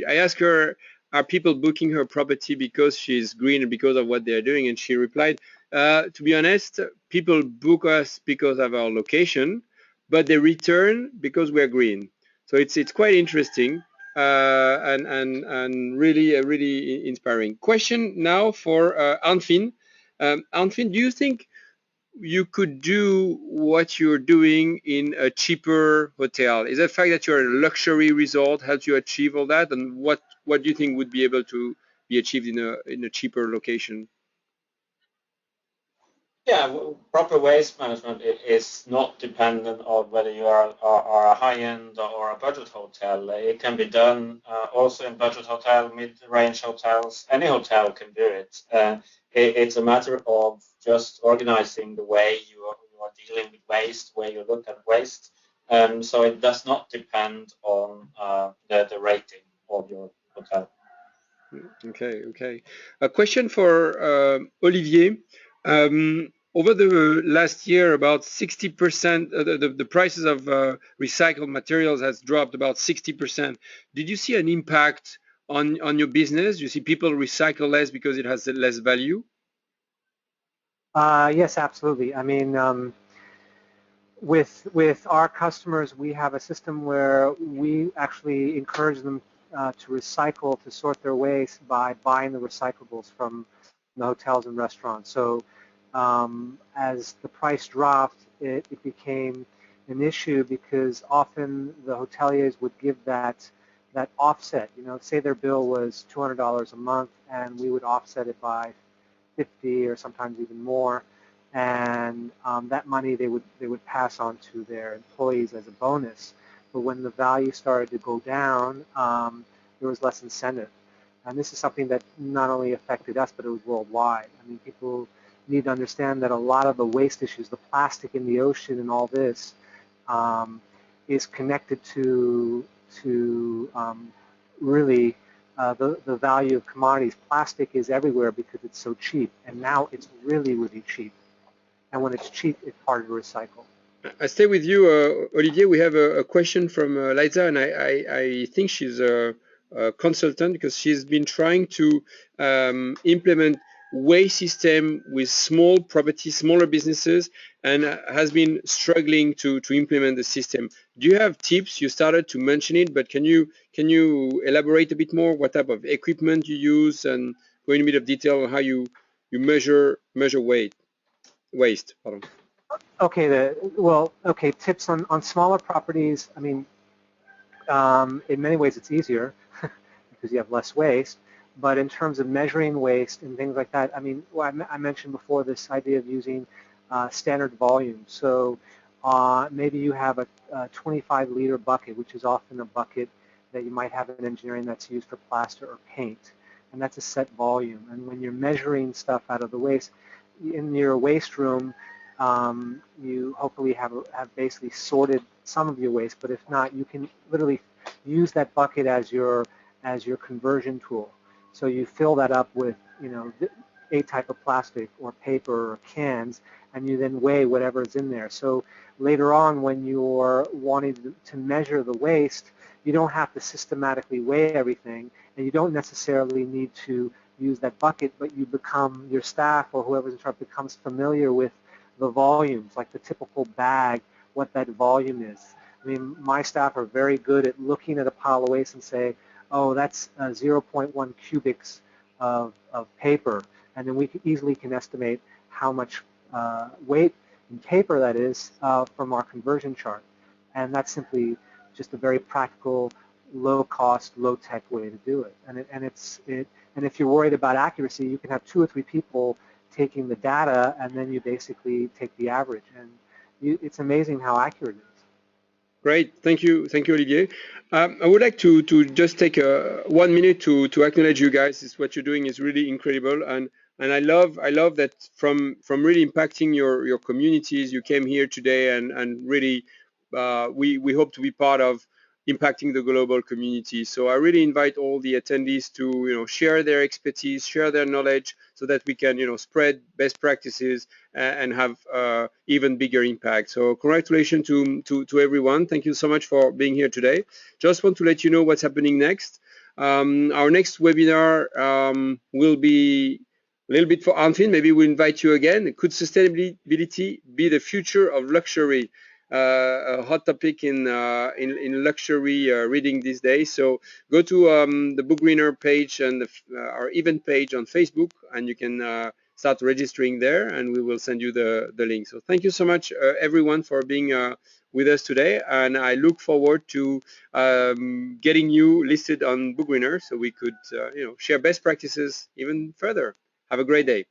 I asked her, are people booking her property because she's green and because of what they're doing? And she replied, to be honest, people book us because of our location, but they return because we're green. So it's quite interesting. And really inspiring. Question now for Arnfinn. Arnfinn, do you think you could do what you're doing in a cheaper hotel? Is the fact that you're a luxury resort helps you achieve all that? And what do you think would be able to be achieved in a cheaper location? Yeah, proper waste management is not dependent on whether you are a high-end or a budget hotel. It can be done also in budget hotel, mid-range hotels. Any hotel can do it. It's a matter of just organizing the way you are dealing with waste, where you look at waste. So it does not depend on the rating of your hotel. Okay. A question for Olivier. Over the last year, about 60%, the prices of recycled materials has dropped about 60%. Did you see an impact on your business? Do you see people recycle less because it has less value? Yes, absolutely. I mean, with our customers, we have a system where we actually encourage them to recycle, to sort their waste by buying the recyclables from the hotels and restaurants. So as the price dropped, it became an issue because often the hoteliers would give that offset. Say their bill was $200 a month, and we would offset it by 50 or sometimes even more, and that money they would pass on to their employees as a bonus. But when the value started to go down, there was less incentive. And this is something that not only affected us, but it was worldwide. I mean, people need to understand that a lot of the waste issues, the plastic in the ocean and all this, is connected to really the value of commodities. Plastic is everywhere because it's so cheap, and now it's really cheap. And when it's cheap, it's harder to recycle. I stay with you, Olivier. We have a question from Liza, and I think she's a consultant because she's been trying to implement waste system with small properties, smaller businesses, and has been struggling to implement the system. Do you have tips? You started to mention it, but can you elaborate a bit more? What type of equipment you use, and go in a bit of detail on how you measure waste. Pardon. Okay, okay, tips on smaller properties. I mean, in many ways it's easier because you have less waste. But in terms of measuring waste and things like that, I mean, well, I mentioned before this idea of using standard volume. So maybe you have a 25-liter bucket, which is often a bucket that you might have in engineering that's used for plaster or paint. And that's a set volume. And when you're measuring stuff out of the waste, in your waste room, you hopefully have basically sorted some of your waste, but if not, you can literally use that bucket as your conversion tool. So you fill that up with, you know, a type of plastic or paper or cans, and you then weigh whatever is in there. So later on, when you're wanting to measure the waste, you don't have to systematically weigh everything, and you don't necessarily need to use that bucket, but your staff or whoever's in charge becomes familiar with the volumes, like the typical bag, what that volume is. I mean, my staff are very good at looking at a pile of waste and say, oh, that's 0.1 cubics of paper, and then we easily can estimate how much weight in paper that is from our conversion chart. And that's simply just a very practical, low-cost, low-tech way to do it. And if you're worried about accuracy, you can have 2 or 3 people taking the data, and then you basically take the average. And it's amazing how accurate it is. Great, thank you, Olivier. I would like to just take 1 minute to acknowledge you guys. What you're doing is really incredible, and I love that from really impacting your communities. You came here today, and really we hope to be part of impacting the global community. So I really invite all the attendees to share their expertise, share their knowledge, so that we can spread best practices and have even bigger impact. So congratulations to everyone. Thank you so much for being here today. Just want to let you know what's happening next. Our next webinar will be a little bit for Arnfinn. Maybe we'll invite you again. Could sustainability be the future of luxury? A hot topic in luxury reading these days. So go to the Book Greener page and our event page on Facebook, and you can start registering there, and we will send you the link. So thank you so much, everyone, for being with us today, and I look forward to getting you listed on Book Greener so we could share best practices even further. Have a great day.